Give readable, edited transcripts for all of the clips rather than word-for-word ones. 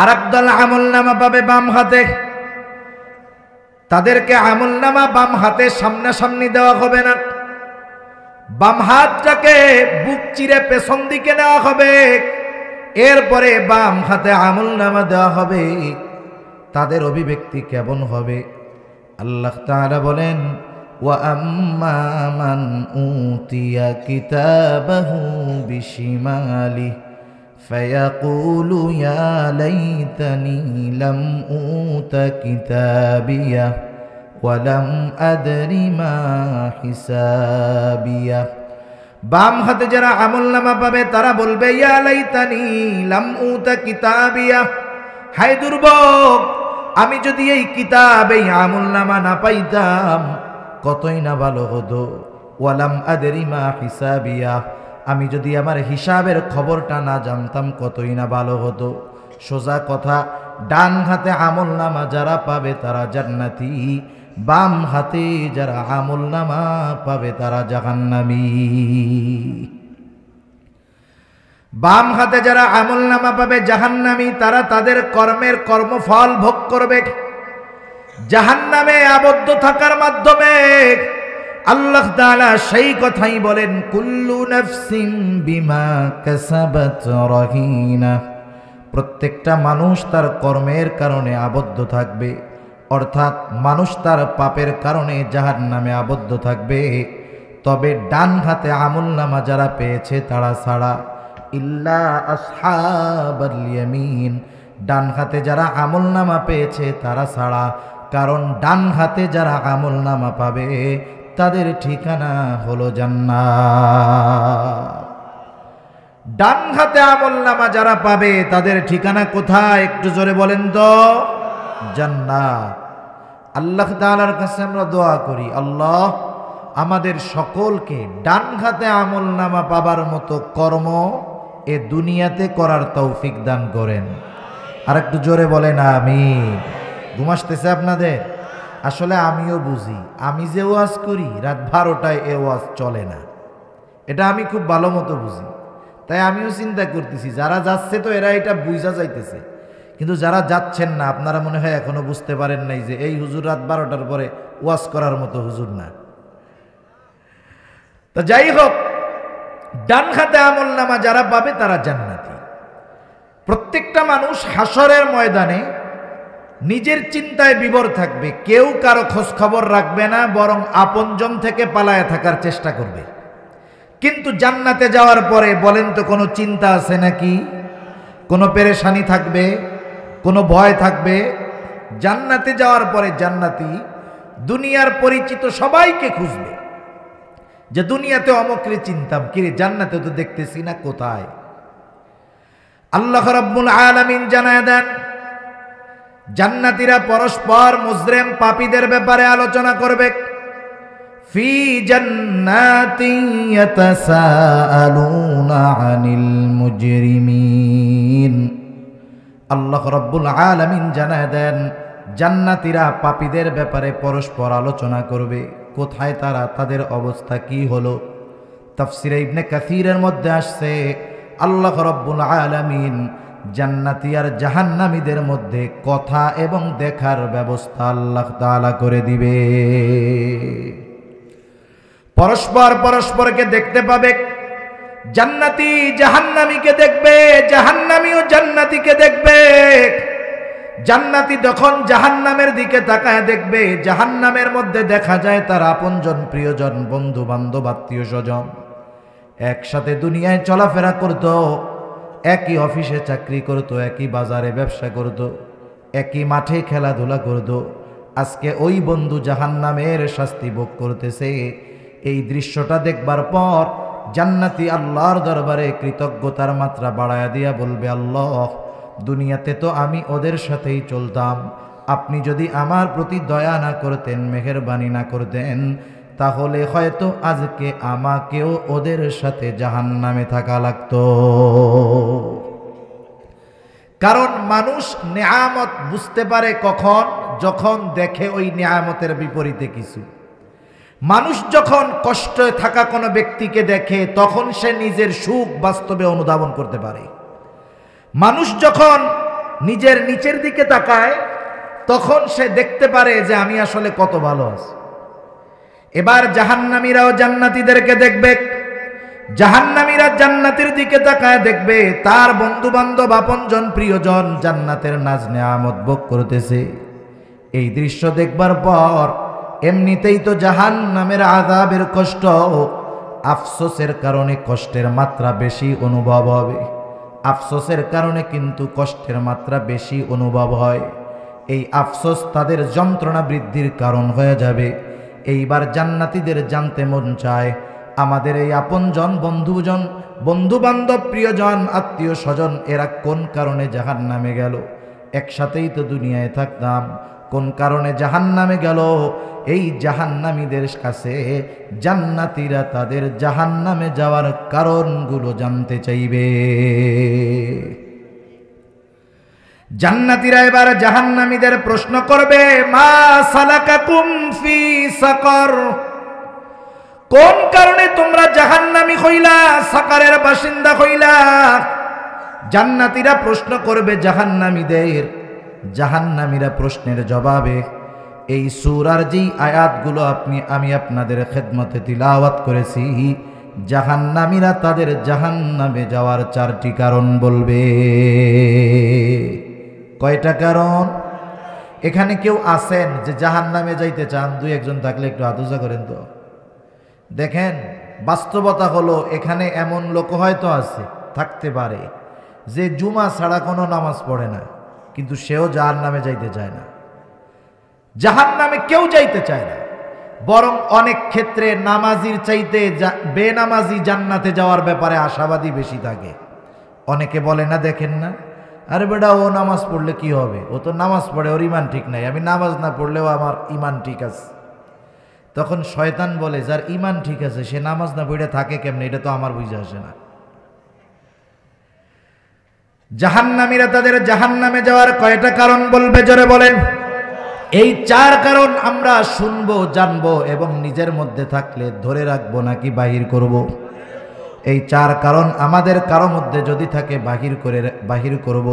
আর একদল আমলনামা পাবে বাম হাতে, তাদেরকে আমলনামা বাম হাতে সামনাসামনি দেওয়া হবে না, বাম হাতটাকে বুক চিরে পেছন দিকে নেওয়া হবে, এরপরে বাম হাতে আমলনামা দেওয়া হবে। তাদের অভিব্যক্তি কেমন হবে? আল্লাহ তাআলা বলেন, ওয়া আম্মা মান উতিয়া কিতাবাহু বিশিমালি ফায়াকুলু ইয়া লাইতানি লাম উতা কিতাবিয়া ওয়া লাম আদরি মা হিসাবিয়া। বাম হাতে যারা আমলনামা পাবে তারা বলবে, ইয়া লাইতানি লাম উতা কিতাবিয়া, হায় দুর্ভোগ, আমি যদি এই কিতাব এই আমলনামা না পাইতাম কতই না ভালো হতো। ওয়ালাম আদরি মা হিসাবিয়া, আমি যদি আমার হিসাবের খবরটা না জানতাম কতই না ভালো হতো। সোজা কথা, ডান হাতে আমলনামা যারা পাবে তারা জান্নাতি, বাম হাতে যারা আমলনামা পাবে তারা জাহান্নামী। বাম হাতে যারা আমলনামা পাবে জাহান্নামী, তারা তাদের কর্মের কর্মফল ভোগ করবে। জাহান্নামে আবদ্ধ থাকার মাধ্যমে আল্লাহ তাআলা সেই কথাই বলেন, কুল্লু নাফসিন বিমা কাসাবাত রাহিনা, প্রত্যেকটা মানুষ তার কর্মের কারণে আবদ্ধ থাকবে, অর্থাৎ মানুষ তার পাপের কারণে জাহান্নামে আবদ্ধ থাকবে। তবে ডান হাতে আমলনামা যারা পেয়েছে তারা ছাড়া, ইল্লা আসহাবাল ইয়ামিন, ডান হাতে যারা আমলনামা পেয়েছে তারা ছাড়া। কারণ ডান হাতে যারা আমলনামা পাবে তাদের ঠিকানা হলো জান্নাত। ডান হাতে আমলনামা যারা পাবে তাদের ঠিকানা কোথায়? একটু জোরে বলেন তো। জান্নাত। আল্লাহ তাআলার কাছে আমরা দোয়া করি, আল্লাহ আমাদের সকলকে ডান হাতে আমলনামা পাবার মতো কর্ম এ দুনিয়াতে করার তৌফিক দান করেন। আর একটু জোরে বলেন আমিন। ঘুম আসতেছে আপনাদের? আসলে আমিও বুঝি, আমি যে ওয়াজ করি রাত 12টায় এ ওয়াজ চলে না, এটা আমি খুব ভালো মতো বুঝি। তাই আমিও চিন্তা করতেছি, যারা যাচ্ছে তো এরা এটা বুঝা যাইতেছে, কিন্তু যারা যাচ্ছেন না আপনারা মনে হয় এখনো বুঝতে পারেন নাই যে এই হুজুর রাত 12টার পরে ওয়াজ করার মতো হুজুর না। তো যাই হোক, ডান হাতে আমলনামা যারা পাবে তারা জান্নাতি। প্রত্যেকটা মানুষ হাসরের ময়দানে নিজের চিন্তায় বিভোর থাকবে, কেউ কারো খোঁজ খবর রাখবে না, বরং আপনজন থেকে পালায়া থাকার চেষ্টা করবে। কিন্তু জান্নাতে যাওয়ার পরে বলেন তো কোনো চিন্তা আছে নাকি? কোনো পেরেশানি থাকবে? কোনো ভয় থাকবে? জান্নাতে যাওয়ার পরে জান্নাতি দুনিয়ার পরিচিত সবাইকে খুঁজবে, যে দুনিয়াতে অমুকরে চিনতাম, কিরে জান্নাতে তো দেখতেছি না, কোথায়? আল্লাহ রাব্বুল আলামিন জানায় দেন, জান্নাতীরা পরস্পর মুজরিম পাপীদের ব্যাপারে আলোচনা করবে। ফি জান্নাতিন ইয়াতাসাআলুনা আনিল মুজরিমিন। আল্লাহ রাব্বুল আলামিন জানায় দেন, জান্নাতীরা পাপীদের ব্যাপারে পরস্পর আলোচনা করবে, কোথায় তারা, তাদের অবস্থা কি হলো। তাফসীরে ইবনে কাসীরের মধ্যে আসছে, আল্লাহ রাব্বুল আলামিন জান্নাতি আর জাহান্নামীদের মধ্যে কথা এবং দেখার ব্যবস্থা আল্লাহ তাআলা করে দিবে। পরস্পর পরস্পরকে দেখতে পাবে, জান্নাতি জাহান্নামীকে দেখবে, জাহান্নামীও জান্নাতীকে দেখবে। জান্নাতি যখন জাহান্নামের দিকে তাকায় দেখবে, জাহান্নামের মধ্যে দেখা যায় তার আপনজন, প্রিয়জন, বন্ধু বান্ধব, আত্মীয় স্বজন একসাথে দুনিয়ায় চলাফেরা করত, একই অফিসে চাকরি করত, একই বাজারে ব্যবসা করত, একই মাঠে খেলাধুলা করত। আজকে ওই বন্ধু জাহান্নামের শাস্তি ভোগ করতেছে। এই দৃশ্যটা দেখবার পর জান্নাতি আল্লাহর দরবারে কৃতজ্ঞতার মাত্রা বাড়ায়া দিয়া বলবে, আল্লাহ দুনিয়াতে তো আমি ওদের সাথেই চলতাম, আপনি যদি আমার প্রতি দয়া না করতেন, মেহেরবানি না করতেন, তাহলে হয়তো আজকে আমাকেও ওদের সাথে জাহান্নামে থাকা লাগতো। কারণ মানুষ নেয়ামত বুঝতে পারে কখন? যখন দেখে ওই নেয়ামতের বিপরীতে কিছু। মানুষ যখন কষ্টে থাকা কোনো ব্যক্তিকে দেখে তখন সে নিজের সুখ বাস্তবে অনুধাবন করতে পারে। মানুষ যখন নিজের নিচের দিকে তাকায় তখন সে দেখতে পারে যে আমি আসলে কত ভালো আছি। এবার জাহান্নামীরাও জান্নাতীদেরকে দেখবে, জাহান্নামীরা জান্নাতের দিকে তাকায় দেখবে তার বন্ধু বান্ধব আপনজন প্রিয়জন জান্নাতের নাজ নেয়ামত ভোগ করতেছে। এই দৃশ্য দেখবার পর এমনিতেই তো জাহান্নামের আযাবের কষ্ট, আফসোসের কারণে কষ্টের মাত্রা বেশি অনুভব হবে। আফসোসের কারণে কিন্তু কষ্টের মাত্রা বেশি অনুভব হয়। এই আফসোস তাদের যন্ত্রণা বৃদ্ধির কারণ হয়ে যাবে। এইবার জান্নাতীদের জানতে মন চায় আমাদের এই আপনজন বন্ধু বান্ধব প্রিয়জন আত্মীয় স্বজন এরা কোন কারণে জাহান্নামে গেল? একসাথেই তো দুনিয়ায় থাকতাম, কোন কারণে জাহান্নামে গেল? এই জাহান্নামীদের কাছে জান্নাতীরা তাদের জাহান্নামে যাওয়ার কারণগুলো জানতে চাইবে। জান্নাতীরা এবার জাহান্নামীদের প্রশ্ন করবে, মা সালাকাকুম ফি সাকার, কোন কারণে তোমরা জাহান্নামী হইলা, সাকারের বাসিন্দা হইলা? জান্নাতীরা প্রশ্ন করবে জাহান্নামীদের। জাহান্নামীরা প্রশ্নের জবাবে এই সূরার যেই আয়াতগুলো আমি আপনাদের খেদমতে তিলাওয়াত করেছি, জাহান্নামীরা তাদের জাহান্নামে যাওয়ার 4টি কারণ বলবে। কয়টা কারণ? এখানে কেউ আছেন যে জাহান্নামে যাইতে চান? 2-1 থাকলে একটু আদুজা করেন তো। দেখেন, বাস্তবতা হলো এখানে এমন লোক হয়তো আছে, থাকতে পারে, যে জুমা ছাড়া কোনো নামাজ পড়ে না, কিন্তু সেও জাহান্নামে যাইতে চায় না। জাহান্নামে কেউ যাইতে চায় না, বরং অনেক ক্ষেত্রে নামাজির চাইতে বেনামাজি জান্নাতে যাওয়ার ব্যাপারে আশাবাদী বেশি থাকে। অনেকে বলে না, দেখেন না, আরে বেটা ও নামাজ পড়লে কি হবে, ও তো নামাজ পড়ে, ওর ইমান ঠিক নাই, আমি নামাজ না পড়লেও আমার ইমান ঠিক আছে। তখন শয়তান বলে, যার ইমান ঠিক আছে সে নামাজ না পড়ে থাকে কেমনে? এটা তো আমার বুঝে আসে না। জাহান্নামীরা তাদের জাহান্নামে যাওয়ার কয়টা কারণ বলবে, জোরে বলেন? এই 4 কারণ আমরা শুনবো, জানবো এবং নিজের মধ্যে থাকলে ধরে রাখবো নাকি বাহির করব। এই 4 কারণ আমাদের কারো মধ্যে যদি থাকে বাহির করব।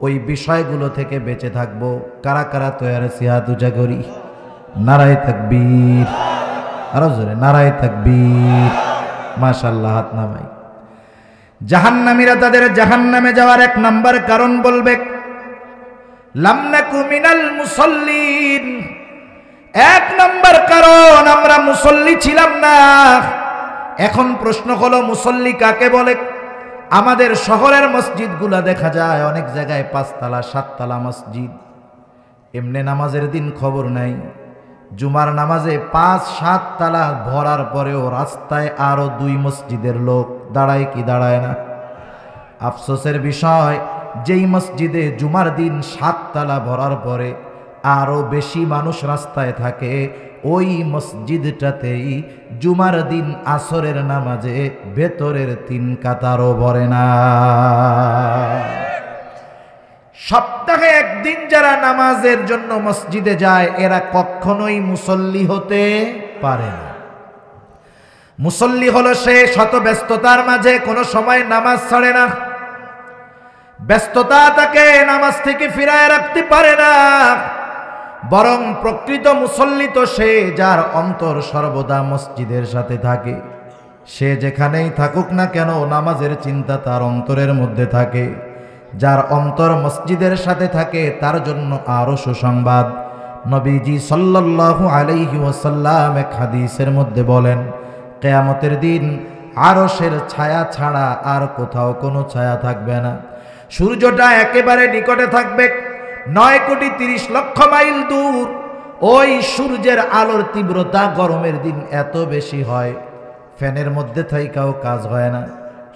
ওই বিষয়গুলো থেকে বেঁচে থাকবো। কারা কারা তৈরি সিহাত উজা করি? নারায়ে তাকবীর, আরো জোরে নারায়ে তাকবীর, মাশাআল্লাহ, হাত নামাই। জাহান্নামীরা তাদের জাহান্নামে যাওয়ার 1 নাম্বার কারণ বলবে, লাম নাকু মিনাল মুসাল্লিন। 1 নাম্বার কারণ, আমরা মুসল্লি ছিলাম না। এখন প্রশ্ন হলো, মুসল্লি কাকে বলে? আমাদের শহরের মসজিদগুলা দেখা যায় অনেক জায়গায় 5 তলা 7 তলা মসজিদ। এমনি নামাজের দিন খবর নাই, জুমার নামাজে 5-7 তলা ভরার পরেও রাস্তায় আরো 2 মসজিদের লোক দাঁড়ায় কি দাঁড়ায় না? আফসোসের বিষয়, যেই মসজিদে জুমার দিন 7 তলা ভরার পরে আরো বেশি মানুষ রাস্তায় থাকে, ওই মসজিদটাতেই জুমার দিন আসরের নামাজে ভেতরের 3 কাতারও ভরে না। সপ্তাহে 1 দিন যারা নামাজের জন্য মসজিদে যায় এরা কখনোই মুসল্লি হতে পারে না। মুসল্লি হলো সে শত ব্যস্ততার মাঝে কোনো সময় নামাজ ছাড়ে না, ব্যস্ততা তাকে নামাজ থেকে ফিরায় রাখতে পারে না। বরং প্রকৃত মুসল্লি তো সে যার অন্তর সর্বদা মসজিদের সাথে থাকে। সে যেখানেই থাকুক না কেন নামাজের চিন্তা তার অন্তরের মধ্যে থাকে। যার অন্তর মসজিদের সাথে থাকে তার জন্য আরো সুসংবাদ। নবীজি সাল্লাল্লাহু আলাইহি ওয়াসাল্লাম এক হাদিসের মধ্যে বলেন, কিয়ামতের দিন আরশের ছায়া ছাড়া আর কোথাও কোনো ছায়া থাকবে না। সূর্যটা একেবারে নিকটে থাকবে, 9,30,00,000 মাইল দূর। ওই সূর্যের আলোর তীব্রতা গরমের দিন এত বেশি হয়, ফ্যানের মধ্যে থাইকাও কাজ হয় না।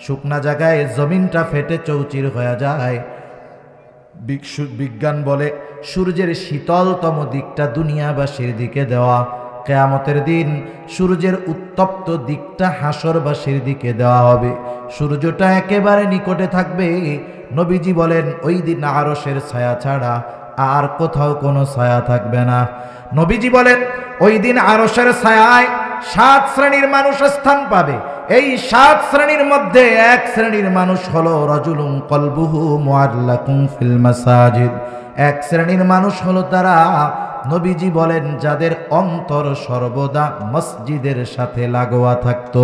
শুকনা জায়গায় জমিনটা ফেটে চৌচির হয়ে যায়। বিজ্ঞান বলে সূর্যের শীতলতম দিকটা দুনিয়াবাসীর দিকে দেওয়া, কিয়ামতের দিন সূর্যের উত্তপ্ত দিকটা হাসরবাসীর দিকে দেওয়া হবে। সূর্যটা একেবারে নিকটে থাকবে। নবীজি বলেন ওই দিন আরশের ছায়া ছাড়া আর কোথাও কোনো ছায়া থাকবে না। নবীজি বলেন ওই দিন আরশের ছায়ায় 7 শ্রেণীর মানুষ স্থান পাবে। এই 7 শ্রেণীর মধ্যে এক শ্রেণীর মানুষ হলো রাজুলুন কলবুহু মুআল্লাকুন ফিল মাসাজিদ। এক শ্রেণীর মানুষ হলো তারা, নবীজি বলেন, যাদের অন্তর সর্বদা মসজিদের সাথে লাগোয়া থাকতো।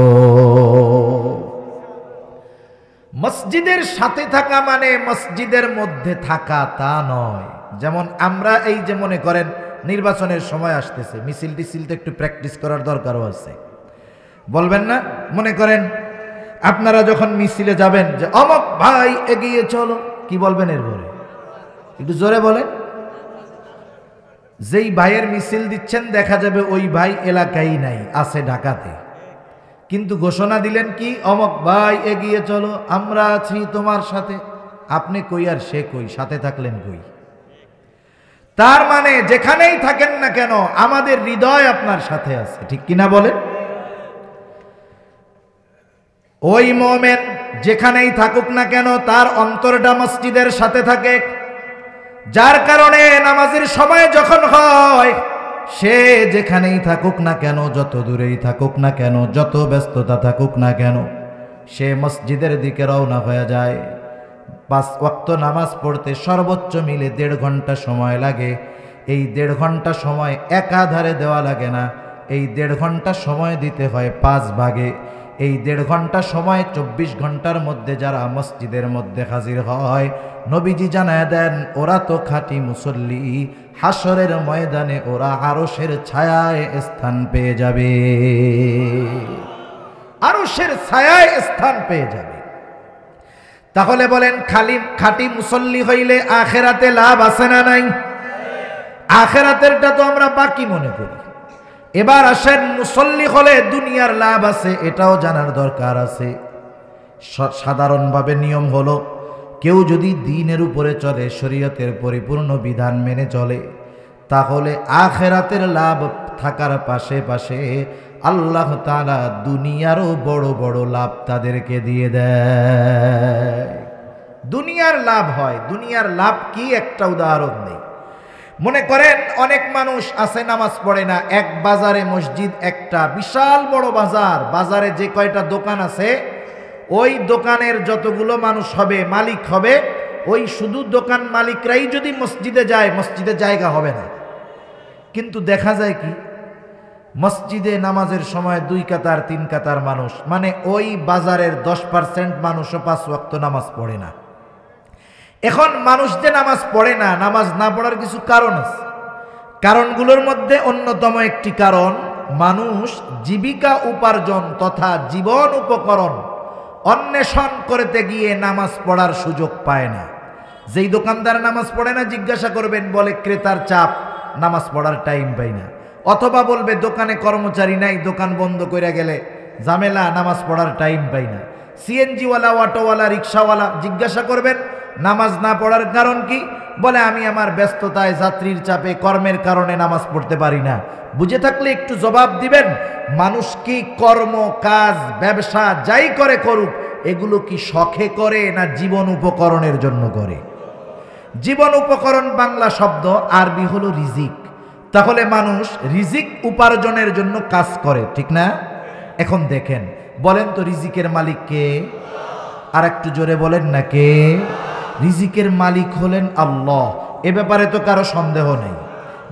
মসজিদের সাথে থাকা মানে মসজিদের মধ্যে থাকা তা নয়। যেমন আমরা এই যে মনে করেন নির্বাচনের সময় আসতেছে, মিছিল টিছিল তো একটু প্র্যাকটিস করার দরকারও আছে, বলবেন না? মনে করেন আপনারা যখন মিছিলে যাবেন যে অমক ভাই এগিয়ে চলো, কি বলবেন এরপরে? একটু জোরে বলেন। যেই ভাইয়ের মিছিল দিচ্ছেন দেখা যাবে ওই ভাই এলাকায় নাই, আছে ঢাকাতে, কিন্তু ঘোষণা দিলেন কি, অমক ভাই এগিয়ে চলো, আমরা আছি তোমার সাথে। আপনি কই আর সে কই, সাথে থাকলেন কই? তার মানে যেখানেই থাকেন না কেন আমাদের হৃদয় আপনার সাথে আছে, ঠিক কিনা বলেন? ওই মুমিন যেখানেই থাকুক না কেন তার অন্তরটা মসজিদের সাথে থাকে, যার কারণে নামাজের সময় যখন হয় সে যেখানেই থাকুক না কেন, যত দূরেই থাকুক না কেন, যত ব্যস্ততা থাকুক না কেন, সে মসজিদের দিকে রওনা হয়ে যায়। 5 ওয়াক্ত নামাজ পড়তে সর্বোচ্চ মিলে 1.5 ঘন্টা সময় লাগে। এই 1.5 ঘন্টা সময় একাধারে দেওয়া লাগে না, এই 1.5 ঘন্টা সময় দিতে হয় 5 ভাগে। এই 1.5 ঘন্টা সময় 24 ঘন্টার মধ্যে যারা মসজিদের মধ্যে হাজির হয়, নবীজি জানায় দেন ওরা তো খাঁটি মুসল্লি, হাসরের ময়দানে ওরা আরশের ছায়ায় স্থান পেয়ে যাবে, আরশের ছায়ায় স্থান পেয়ে যাবে। তাহলে বলেন খাঁটি মুসল্লি হইলে আখেরাতে লাভ আছে না নাই? আখেরাতেরটা তো আমরা বাকি মনে করি। এবার আসেন মুসল্লি হলে দুনিয়ার লাভ আছে, এটাও জানার দরকার আছে। সাধারণভাবে নিয়ম হলো কেউ যদি দ্বীনের উপরে চলে, শরীয়তের পরিপূর্ণ বিধান মেনে চলে, তাহলে আখেরাতের লাভ থাকার পাশে পাশে আল্লাহ তাআলা দুনিয়ারও বড় বড় লাভ তাদেরকে দিয়ে দেয়। দুনিয়ার লাভ হয়। দুনিয়ার লাভ কি একটা উদাহরণ নেই। মনে করেন অনেক মানুষ আছে নামাজ পড়ে না, এক বাজারে মসজিদ, একটা বিশাল বড় বাজার, বাজারে যে কয়টা দোকান আছে ওই দোকানের যতগুলো মানুষ হবে, মালিক হবে, ওই শুধু দোকান মালিকরাই যদি মসজিদে যায়, মসজিদে জায়গা হবে না। কিন্তু দেখা যায় কি, মসজিদে নামাজের সময় 2 কাতার 3 কাতার মানুষ, মানে ওই বাজারের 10% মানুষও 5 ওয়াক্ত নামাজ পড়ে না। এখন মানুষ যে নামাজ পড়ে না, নামাজ না পড়ার কিছু কারণ আছে। কারণগুলোর মধ্যে অন্যতম একটি কারণ, মানুষ জীবিকা উপার্জন তথা জীবন উপকরণ অন্বেষণ করতে গিয়ে নামাজ পড়ার সুযোগ পায় না। যেই দোকানদার নামাজ পড়ে না জিজ্ঞাসা করবেন, বলে ক্রেতার চাপ, নামাজ পড়ার টাইম পাই না। অথবা বলবে দোকানে কর্মচারী নাই, দোকান বন্ধ করে গেলে ঝামেলা, নামাজ পড়ার টাইম পাই না। সিএনজিওয়ালা, অটোওয়ালা, রিক্সাওয়ালা জিজ্ঞাসা করবেন নামাজ না পড়ার কারণ কি, বলে আমি আমার ব্যস্ততায়, যাত্রীর চাপে, কর্মের কারণে নামাজ পড়তে পারি না। বুঝে থাকলে একটু জবাব দিবেন, মানুষ কি কর্ম, কাজ, ব্যবসা যাই করে করুক, এগুলো কি শখে করে না জীবন উপকরণের জন্য করে? জীবন উপকরণ বাংলা শব্দ, আরবি হলো রিজিক। তাহলে মানুষ রিজিক উপার্জনের জন্য কাজ করে, ঠিক না? এখন দেখেন, বলেন তো রিজিকের মালিক কে? আর একটু জোরে বলেন না, কে? রিজিকের মালিক হলেন আল্লাহ। এ ব্যাপারে তো কারো সন্দেহ নেই।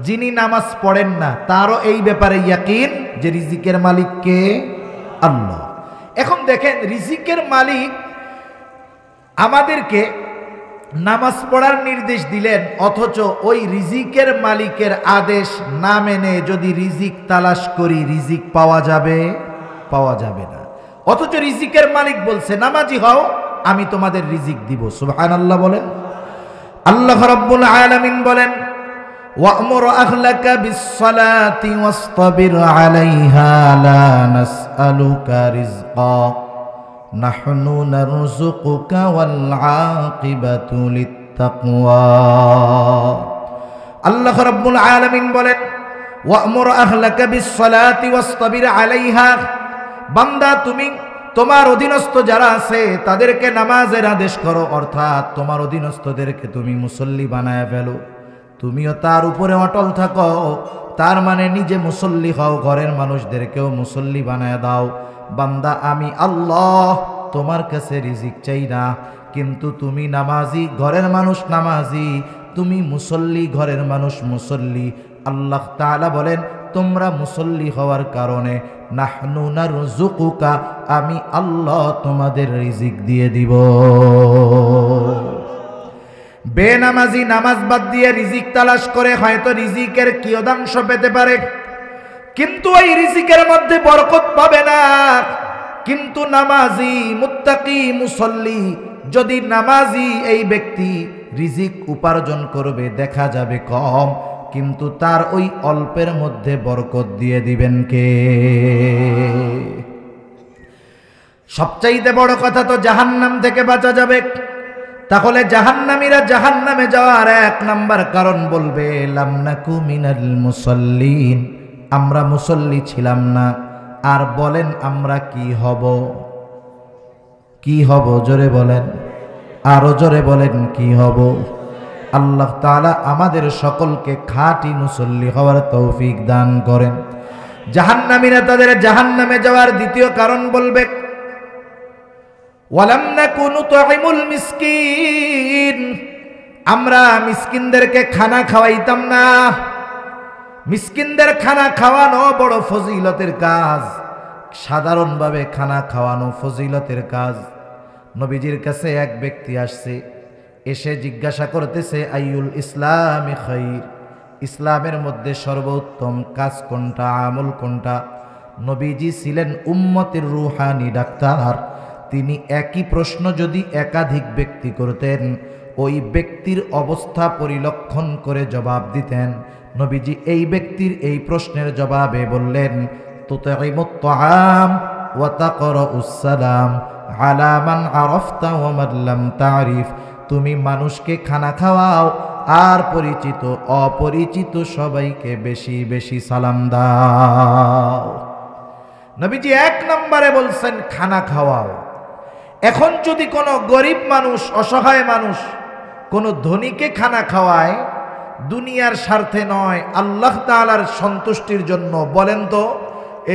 যিনি নামাজ পড়েন না তারও এই ব্যাপারে ইয়াকিন যে রিজিকের মালিক কে? আল্লাহ। এখন দেখেন, রিজিকের মালিক আমাদেরকে নামাজ পড়ার নির্দেশ দিলেন, অথচ ওই রিজিকের মালিকের আদেশ না মেনে যদি রিজিক তালাশ করি, রিজিক পাওয়া যাবে? পাওয়া যাবে না। অথচ রিজিকের মালিক বলছে নামাজি হও, আমি তোমাদের রিজিক দিব। সুবহানাল্লাহ বলেন। আল্লাহ রাব্বুল আলামিন বলেন, ওয়া'মুর আহলাকা বিস-সালাতি ওয়াসতাবির আলাইহা লা নাসআলুকা রিজকা নাহনু নারযুকুকা ওয়াল আকিবাতু লিত-তাকওয়া। আল্লাহ রাব্বুল আলামিন বলেন, ওয়া'মুর আহলাকা বিস-সালাতি ওয়াসতাবির আলাইহা, বান্দা তুমি তোমার অধীনস্থ যারা আছে তাদেরকে নামাজের আদেশ করো, অর্থাৎ তোমার অধীনস্থদেরকে তুমি মুসল্লি বানায় ফেলো, তুমিও তার উপরে অটল থাকো। তার মানে নিজে মুসল্লি হও, ঘরের মানুষদেরকেও মুসল্লি বানায় দাও। বান্দা আমি আল্লাহ তোমার কাছে রিজিক চাই না, কিন্তু তুমি নামাজি, ঘরের মানুষ নামাজি, তুমি মুসল্লি, ঘরের মানুষ মুসল্লি। আল্লাহ তাআলা বলেন তোমরা মুসল্লি হওয়ার কারণে নাহনু নারযুকুকা, আমি আল্লাহ তোমাদের রিজিক দিয়ে দিব। বেনামাজি নামাজ বাদ দিয়ে রিজিক তালাশ করে হয়তো রিজিকের কিয়দাংশ পেতে পারে, কিন্তু ওই রিজিকের মধ্যে বরকত পাবে না। কিন্তু নামাজি, মুত্তাকি, মুসল্লি, যদি নামাজি এই ব্যক্তি রিজিক উপার্জন করবে দেখা যাবে কম, কিন্তু তার ওই অল্পের মধ্যে বরকত দিয়ে দিবেন কে? সবচাইতে বড় কথা তো জাহান্নাম থেকে বাঁচা যাবে। তাহলে জাহান্নামীরা জাহান্নামে যাওয়ার এক নাম্বার কারণ বলবে লাম নাকু মিনাল মুসাল্লিন, আমরা মুসল্লি ছিলাম না। আর বলেন আমরা কি হব? কি হব জোরে বলেন, আরো জোরে বলেন কি হব? আল্লাহ তাআলা আমাদের সকলকে খাঁটি মুসল্লি হওয়ার তৌফিক দান করেন। জাহান্নামীরা তাদের জাহান্নামে যাওয়ার দ্বিতীয় কারণ বলবে ওয়ালাম নাকু নুতঈমুল মিসকিন, আমরা মিসকিনদেরকে খানা খাওয়াইতাম না। মিসকিনদের খানা খাওয়ানো বড় ফজিলতের কাজ, সাধারণভাবে খানা খাওয়ানো ফজিলতের কাজ। নবীজির কাছে এক ব্যক্তি আসছে, এসে জিজ্ঞাসা করতেছে আইয়ুল ইসলামি খাইর, ইসলামের মধ্যে সর্বোত্তম কাজ কোনটা, আমল কোনটা? নবীজি ছিলেন উম্মতের রুহানি ডাক্তার। তিনি একই প্রশ্ন যদি একাধিক ব্যক্তি করতেন, ওই ব্যক্তির অবস্থা পরিলক্ষণ করে জবাব দিতেন। নবীজি এই ব্যক্তির এই প্রশ্নের জবাবে বললেন তুতঈমুত তাআম ওয়া তাকরাউস সালাম আলা মান আরাফতা ওয়া মান লাম তারিফ, তুমি মানুষকে খানা খাওয়াও আর পরিচিত অপরিচিত সবাইকে বেশি বেশি সালাম দাও। নবীজি এক নম্বরে বলছেন খানা খাওয়াও। এখন যদি কোনো গরিব মানুষ, অসহায় মানুষ কোনো ধনীকে খানা খাওয়ায়, দুনিয়ার স্বার্থে নয়, আল্লাহ তাআলার সন্তুষ্টির জন্য, বলেন তো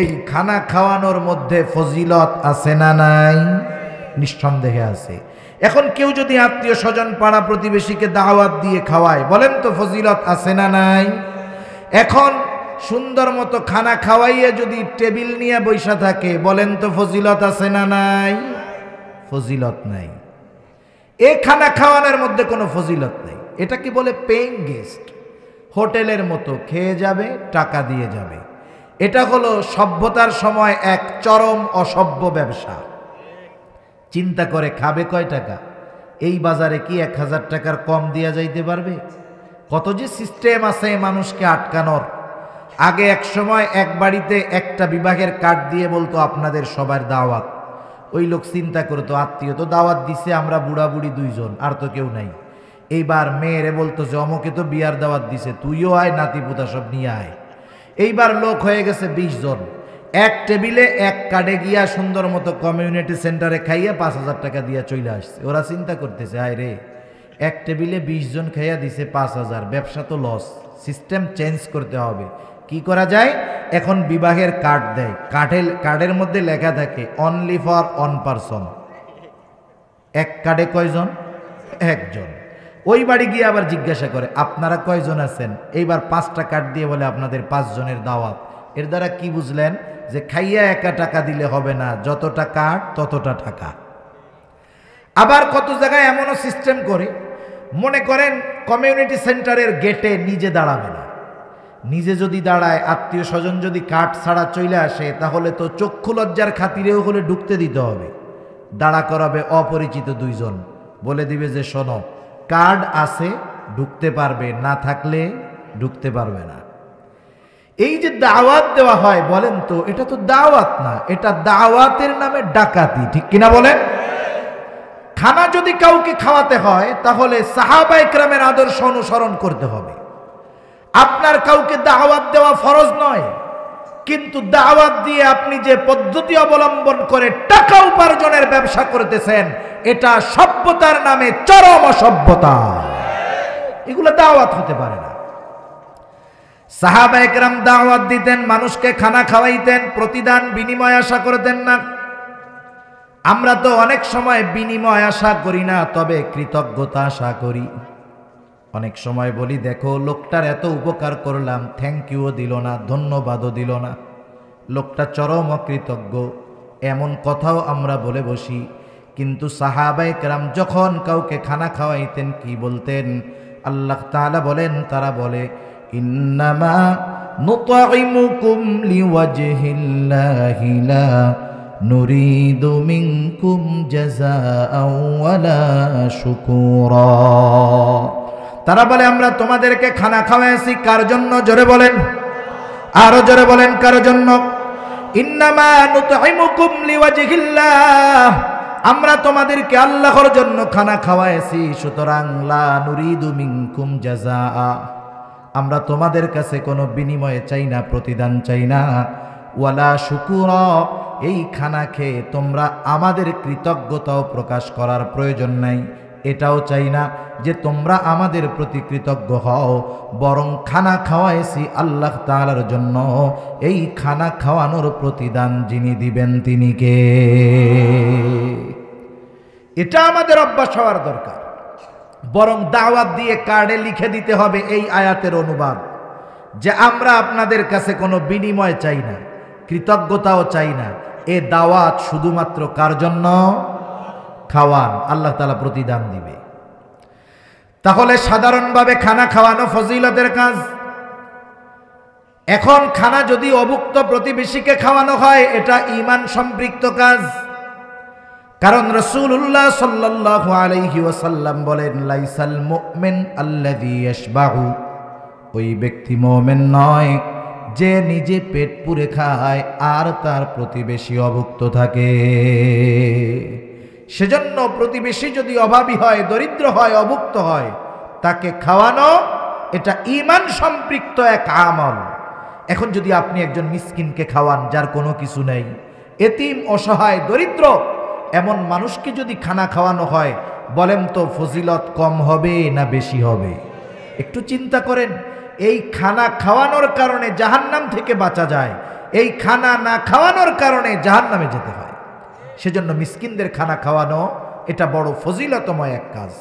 এই খানা খাওয়ানোর মধ্যে ফজিলত আছে না নাই? নিঃসন্দেহে আছে। এখন কেউ যদি আত্মীয় স্বজন পাড়া প্রতিবেশীকে দাওয়াত দিয়ে খাওয়ায়, বলেন তো ফজিলত আছে না নাই? এখন সুন্দর মতো খানা খাওয়াইয়ে যদি টেবিল নিয়ে বৈশা থাকে, বলেন তো ফজিলত আছে না নাই? ফজিলত নাই। এ খানা খাওয়ানোর মধ্যে কোনো ফজিলত নেই। এটা কি বলে পেইং গেস্ট, হোটেলের মতো খেয়ে যাবে, টাকা দিয়ে যাবে। এটা হলো সভ্যতার সময় এক চরম অসভ্য ব্যবসা। চিন্তা করে খাবে কয় টাকা? এই বাজারে কি 1000 টাকার কম দিয়া যাইতে পারবে? কত যে সিস্টেম আছে মানুষকে আটকানোর। আগে এক সময় এক বাড়িতে একটা বিভাগের কার্ড দিয়ে বলতো আপনাদের সবার দাওয়াত। ওই লোক চিন্তা করতো আত্মীয় তো দাওয়াত দিছে, আমরা বুড়া বুড়ি 2 জন, আর তো কেউ নাই। এইবার মেয়েরে বলতো যে অমুকে তো বিয়ার দাওয়াত দিছে, তুইও আয়, নাতি পুতা সব নিয়ে আয়। এইবার লোক হয়ে গেছে 20 জন। এক টেবিলে এক কার্ডে গিয়া সুন্দর মতো কমিউনিটি সেন্টারে খাইয়া 5000 টাকা দিয়া চলে আসছে। ওরা চিন্তা করতেছে আয় রে, এক টেবিলে 20 জন খাইয়া দিছে 5000, ব্যবসা তো লস, সিস্টেম চেঞ্জ করতে হবে। কি করা যায়? এখন বিবাহের কার্ড দেয়, কার্ডের মধ্যে লেখা থাকে অনলি ফর 1 পারসন। এক কার্ডে কয়জন? একজন। ওই বাড়ি গিয়ে আবার জিজ্ঞাসা করে আপনারা কয়জন আছেন? এইবার 5টা কার্ড দিয়ে বলে আপনাদের 5 জনের দাওয়াত। এর দ্বারা কি বুঝলেন? যে খাইয়া একা টাকা দিলে হবে না, যতটা কার্ড ততটা টাকা। আবার কত জায়গায় এমনও সিস্টেম করে, মনে করেন কমিউনিটি সেন্টারের গেটে নিজে দাঁড়াবে না। নিজে যদি দাঁড়ায়, আত্মীয় স্বজন যদি কার্ড ছাড়া চলে আসে, তাহলে তো চক্ষু লজ্জার খাতিরেও হলে ঢুকতে দিতে হবে। দাঁড়া করাবে অপরিচিত 2 জন, বলে দিবে যে শোনো কার্ড আছে ঢুকতে পারবে, না থাকলে ঢুকতে পারবে না। এই যে দাওয়াত দেওয়া হয়, বলেন তো এটা তো দাওয়াত না, এটা দাওয়াতের নামে ডাকাতি, ঠিক কিনা বলেন? খানা যদি কাউকে খাওয়াতে হয় তাহলে সাহাবায়ে কেরামের আদর্শ অনুসরণ করতে হবে। আপনার কাউকে দাওয়াত দেওয়া ফরজ নয়, কিন্তু দাওয়াত দিয়ে আপনি যে পদ্ধতি অবলম্বন করে টাকা উপার্জনের ব্যবসা করতেছেন, এটা সভ্যতার নামে চরম অসভ্যতা। এগুলো দাওয়াত হতে পারে না। সাহাবায়ে কেরাম দাওয়াত দিতেন, মানুষকে খানা খাওয়াইতেন, প্রতিদান বিনিময় আশা করতেন না। আমরা তো অনেক সময় বিনিময় আশা করি না, তবে কৃতজ্ঞতা আশা করি। অনেক সময় বলি, দেখো লোকটার এত উপকার করলাম, থ্যাংক ইউও দিল না, ধন্যবাদও দিল না, লোকটা চরম অকৃতজ্ঞ, এমন কথাও আমরা বলে বসি। কিন্তু সাহাবায়ে কেরাম যখন কাউকে খানা খাওয়াইতেন কি বলতেন? আল্লাহ তাআলা বলেন, তারা বলে ইন্নামা নুতঈমুকুম লিওয়াজহিল্লাহি লা নুরিদু মিনকুম জাযাআও ওয়ালা শুকুরা। তারা বলে আমরা তোমাদেরকে খানা খাওয়াইছি কার জন্য? জোরে বলেন, আরো জোরে বলেন, কার জন্য? ইন্নামা নুতঈমুকুম লিওয়াজহিল্লাহ, আমরা তোমাদেরকে আল্লাহর জন্য খানা খাওয়াইছি, সুতরাং লা নুরিদু মিনকুম জাযাআ, আমরা তোমাদের কাছে কোনো বিনিময়ে চাই না, প্রতিদান চাই না, ওয়ালা শুকুরা, এই খানা খেয়ে তোমরা আমাদের কৃতজ্ঞতাও প্রকাশ করার প্রয়োজন নাই, এটাও চাই না যে তোমরা আমাদের প্রতি কৃতজ্ঞ হও, বরং খানা খাওয়াইছি আল্লাহ তাআলার জন্য, এই খানা খাওয়ানোর প্রতিদান যিনি দিবেন তিনি কে? এটা আমাদের অভ্যাস হওয়ার দরকার। বরং দাওয়াত দিয়ে কার্ডে লিখে দিতে হবে এই আয়াতের অনুবাদ, যে আমরা আপনাদের কাছে কোনো বিনিময় চাই না, কৃতজ্ঞতাও চাই না, এ দাওয়াত শুধুমাত্র কার জন্য? খাওয়ান, আল্লাহ তাআলা প্রতিদান দিবে। তাহলে সাধারণভাবে খানা খাওয়ানো ফজিলতের কাজ। এখন খানা যদি অভুক্ত প্রতিবেশীকে খাওয়ানো হয়, এটা ঈমান সম্পৃক্ত কাজ। কারণ রাসূলুল্লাহ সাল্লাল্লাহু আলাইহি ওয়াসাল্লাম বলেন, লাইসাল মুমিন আল্লাযী ইয়াশবাহু, ওই ব্যক্তি মুমিন নয় যে নিজে পেট পুরে খায় আর তার প্রতিবেশী অভুক্ত থাকে। সেজন্য প্রতিবেশী যদি অভাবী হয়, দরিদ্র হয়, অভুক্ত হয়, তাকে খাওয়ানো এটা ঈমান সম্পৃক্ত এক আমল। এখন যদি আপনি একজন মিসকিনকে খাওয়ান যার কোনো কিছু নেই, এতিম, অসহায়, দরিদ্র, এমন মানুষকে যদি খানা খাওয়ানো হয়, বলেন তো ফজিলত কম হবে না বেশি হবে? একটু চিন্তা করেন। এই খানা খাওয়ানোর কারণে জাহান্নাম থেকে বাঁচা যায়, এই খানা না খাওয়ানোর কারণে জাহান্নামে যেতে হয়। সেজন্য মিসকিনদের খানা খাওয়ানো এটা বড় ফজিলতময় এক কাজ।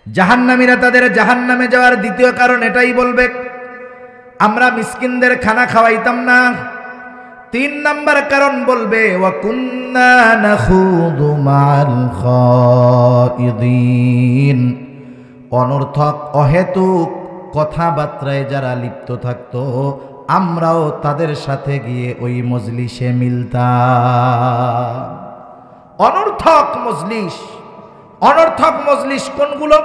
জাহান্নামীরা তাদের জাহান্নামে যাওয়ার দ্বিতীয় কারণ এটাই বলবে, আমরা মিসকিনদের খানা খাওয়াইতাম না। 3 নাম্বার কারণ বলবে, ওয়া কুন্না নাখুদু মাআল খাইদিন, অনর্থক অহেতুক কথাবার্তায় যারা লিপ্ত থাকতো, আমরাও তাদের সাথে গিয়ে ওই মজলিসে মিলতাম। অনর্থক মজলিস, অনর্থক মজলিস কোনগুলো?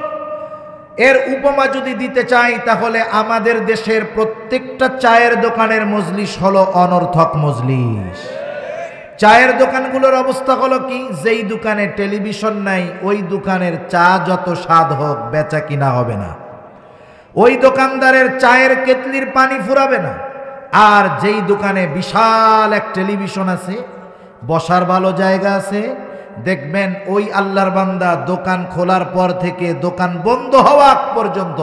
এর উপমা যদি দিতে চাই, তাহলে আমাদের দেশের প্রত্যেকটা চায়ের দোকানের মজলিস হলো অনর্থক মজলিস। চায়ের দোকানগুলোর অবস্থা হলো কি? যেই দোকানে টেলিভিশন নাই, ওই দোকানের চা যত স্বাদ হোক, বেচা কিনা হবে না। ওই দোকানদারের চায়ের কেতলির পানি ফুরাবে না। আর যেই দোকানে বিশাল এক টেলিভিশন আছে, বসার ভালো জায়গা আছে, দেখবেন ওই আল্লাহর বান্দা দোকান খোলার পর থেকে দোকান বন্ধ হওয়া পর্যন্ত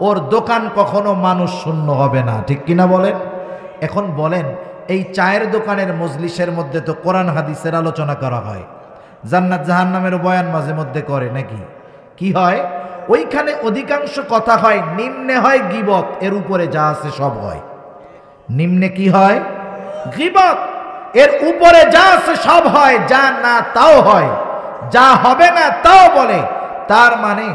ওর দোকান কখনো মানুষ শূন্য হবে না। ঠিক কিনা বলেন? এখন বলেন, এই চায়ের দোকানের মজলিসের মধ্যে তো কোরআন হাদিসের আলোচনা করা হয়, জান্নাত জাহান্নামের বয়ান মাঝে মধ্যে করে নাকি? কি হয়? ওইখানে অধিকাংশ কথা হয়, নিম্নে হয় গীবত, এর উপরে যা আছে সব হয়। নিম্নে কি হয়? গীবত, এর উপরে যা আছে সব হয়, যা না তাও হয়, যা হবে না তাও বলে। তার মানে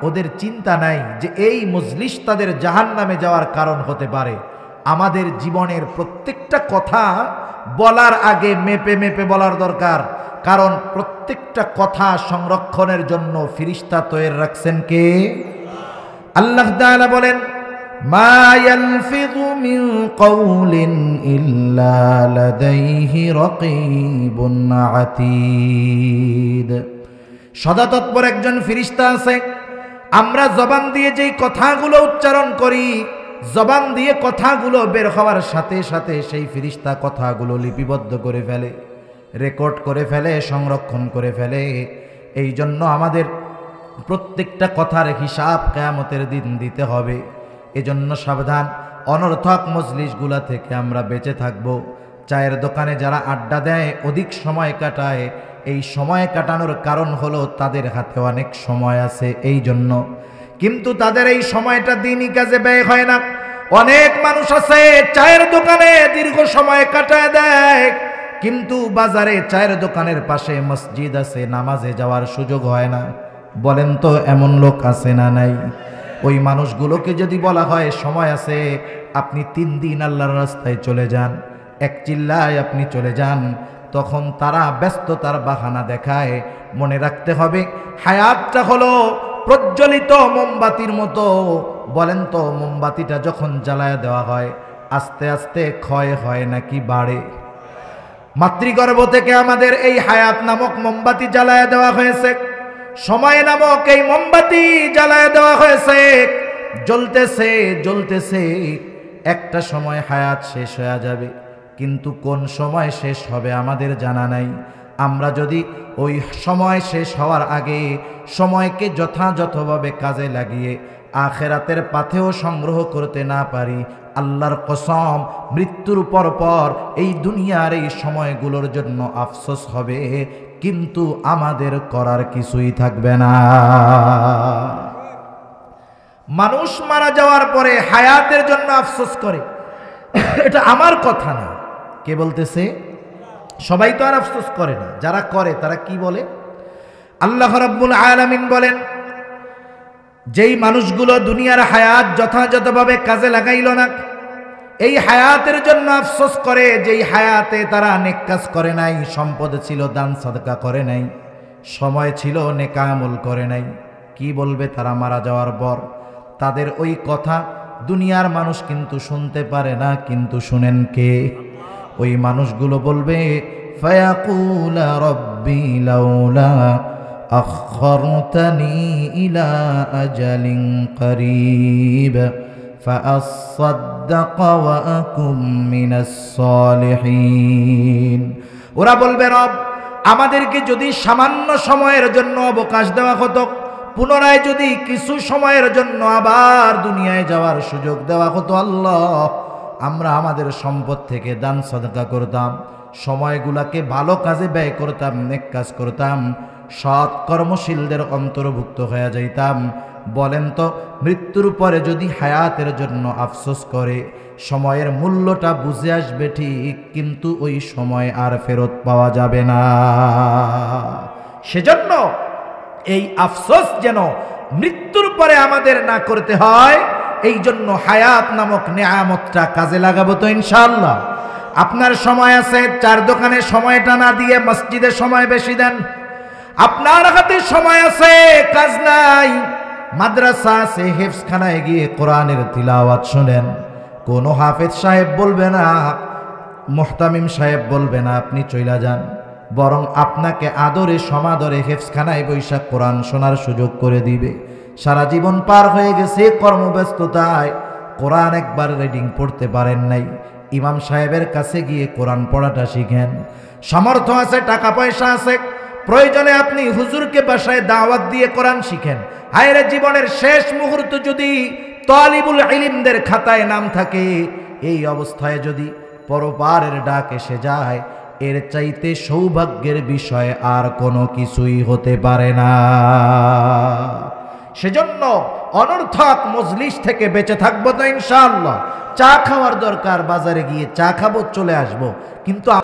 ওদের চিন্তা নাই যে এই মজলিস তাদের জাহান্নামে যাওয়ার কারণ হতে পারে। আমাদের জীবনের প্রত্যেকটা কথা বলার আগে মেপে মেপে বলার দরকার, কারণ প্রত্যেকটা কথা সংরক্ষণের জন্য ফেরেশতা তৈরি রাখছেন কে? আল্লাহ তাআলা বলেন, মা ইয়ালফিযু মিন কাওলিন ইল্লা লাদাইহি রাকীবুন আতীদ। সদা তৎপর একজন ফেরেশতা আছে। আমরা জবান দিয়ে যেই কথাগুলো উচ্চারণ করি, জবান দিয়ে কথাগুলো বের হওয়ার সাথে সাথে সেই ফেরেশতা কথাগুলো লিপিবদ্ধ করে ফেলে, রেকর্ড করে ফেলে, সংরক্ষণ করে ফেলে। এই জন্য আমাদের প্রত্যেকটা কথার হিসাব কিয়ামতের দিন দিতে হবে। এজন্য সাবধান, অনর্থক মজলিসগুলা থেকে আমরা বেঁচে থাকব। চায়ের দোকানে যারা আড্ডা দেয়, অধিক সময় কাটায়, এই সময় কাটানোর কারণ হলো তাদের হাতে অনেক সময় আছে এই জন্য, কিন্তু তাদের এই সময়টা দিনই কাজে ব্যয় হয় না। অনেক মানুষ আছে চায়ের দোকানে দীর্ঘ সময় কাটায় দেয়, কিন্তু বাজারে চায়ের দোকানের পাশে মসজিদ আছে, নামাজে যাওয়ার সুযোগ হয় না। বলেন তো এমন লোক আছে না নাই? ওই মানুষগুলোকে যদি বলা হয় সময় আছে, আপনি 3 দিন আল্লাহর রাস্তায় চলে যান, এক চিল্লায় আপনি চলে যান, তখন তারা ব্যস্ততার বাহানা দেখায়। মনে রাখতে হবে হায়াতটা হলো প্রজ্বলিত মোমবাতির মতো। বলেন তো মোমবাতিটা যখন জ্বালায় দেওয়া হয় আস্তে আস্তে ক্ষয় হয় নাকি বাড়ে? মাতৃগর্ভ থেকে আমাদের এই হায়াত নামক মোমবাতি জ্বালায় দেওয়া হয়েছে, সময় নামক এই মোমবাতি জ্বালায় দেওয়া হয়েছে, জ্বলতেছে জ্বলতেছে, একটা সময় হায়াত শেষ হয়ে যাবে, কিন্তু কোন সময় শেষ হবে আমাদের জানা নাই। আমরা যদি ওই সময় শেষ হওয়ার আগে সময়কে যথাযথভাবে কাজে লাগিয়ে আখেরাতের পাথেও সংগ্রহ করতে না পারি, আল্লাহর কসম মৃত্যুর পর এই দুনিয়ার এই সময়গুলোর জন্য আফসোস হবে, কিন্তু আমাদের করার কিছুই থাকবে না। মানুষ মারা যাওয়ার পরে হায়াতের জন্য আফসোস করে, এটা আমার কথা না। কে বলতেছে? সবাই তো আর আফসোস করে না, যারা করে তারা কি বলে? আল্লাহ রাব্বুল আলামিন বলেন, যেই মানুষগুলো দুনিয়ার হায়াত যথাযথভাবে কাজে লাগাইল না, এই হায়াতের জন্য আফসোস করে, যেই হায়াতে তারা নেক কাজ করে নাই, সম্পদ ছিল দান সাদকা করে নাই, সময় ছিল নেক আমল করে নাই। কি বলবে তারা মারা যাওয়ার পর? তাদের ওই কথা দুনিয়ার মানুষ কিন্তু শুনতে পারে না, কিন্তু শুনেন কে? ওই মানুষগুলো বলবে, ফায়াকুলা রাব্বি লাউলা আখখারতানি ইলা আজালিন করিব ফাআসাদ্দাক ওয়া আকুম মিনাস সালিহিন। ওরা বলবে, রব আমাদেরকে যদি সামান্য সময়ের জন্য অবকাশ দেওয়া হতো, পুনরায় যদি কিছু সময়ের জন্য আবার দুনিয়ায় যাওয়ার সুযোগ দেওয়া হতো, আল্লাহ আমরা আমাদের সম্পদ থেকে দান সাদকা করতাম, সময়গুলাকে ভালো কাজে ব্যয় করতাম, নেক কাজ করতাম, সৎ কর্মশীলদের অন্তর্ভুক্ত হয়ে যাইতাম। বলেন তো মৃত্যুর পরে যদি হায়াতের জন্য আফসোস করে, সময়ের মূল্যটা বুঝে আসবে ঠিক, কিন্তু ওই সময় আর ফেরত পাওয়া যাবে না। সেজন্য এই আফসোস যেন মৃত্যুর পরে আমাদের না করতে হয়, এই জন্য হায়াত নামক নেয়ামতটা কাজে লাগাবো তো ইনশাআল্লাহ। আপনার সময় আছে, চার দোকানে সময়টা না দিয়ে মসজিদে সময় বেশি দেন। আপনার হাতে সময় আছে, কাজ নাই, মাদ্রাসা আছে, হেফজখানায় গিয়ে কোরআনের তিলাওয়াত শুনেন। কোনো হাফেজ সাহেব বলবে না, মুহতামিম সাহেব বলবে না আপনি চইলা যান, বরং আপনাকে আদরে সমাদরে হেফজখানায় বৈশা কোরআন শোনার সুযোগ করে দিবে। সারা জীবন পার হয়ে গেছে কর্মব্যস্ততায়, কোরআন একবার রিডিং পড়তে পারেন নাই, ইমাম সাহেবের কাছে গিয়ে কোরআন পড়াটা শিখেন। সামর্থ্য আছে, টাকা পয়সা আছে, প্রয়োজনে আপনি হুজুরকে বাসায় দাওয়াত দিয়ে কোরআন শিখেন। হায়রে জীবনের শেষ মুহূর্ত যদি তালিবুল ইলমদের খাতায় নাম থাকে, এই অবস্থায় যদি পরপারের ডাক এসে যায়, এর চাইতে সৌভাগ্যের বিষয় আর কোনো কিছুই হতে পারে না। সেজন্য অনর্থক মজলিস থেকে বেঁচে থাকবো তো ইনশাআল্লাহ। চা খাওয়ার দরকার, বাজারে গিয়ে চা খাবো, চলে আসবো, কিন্তু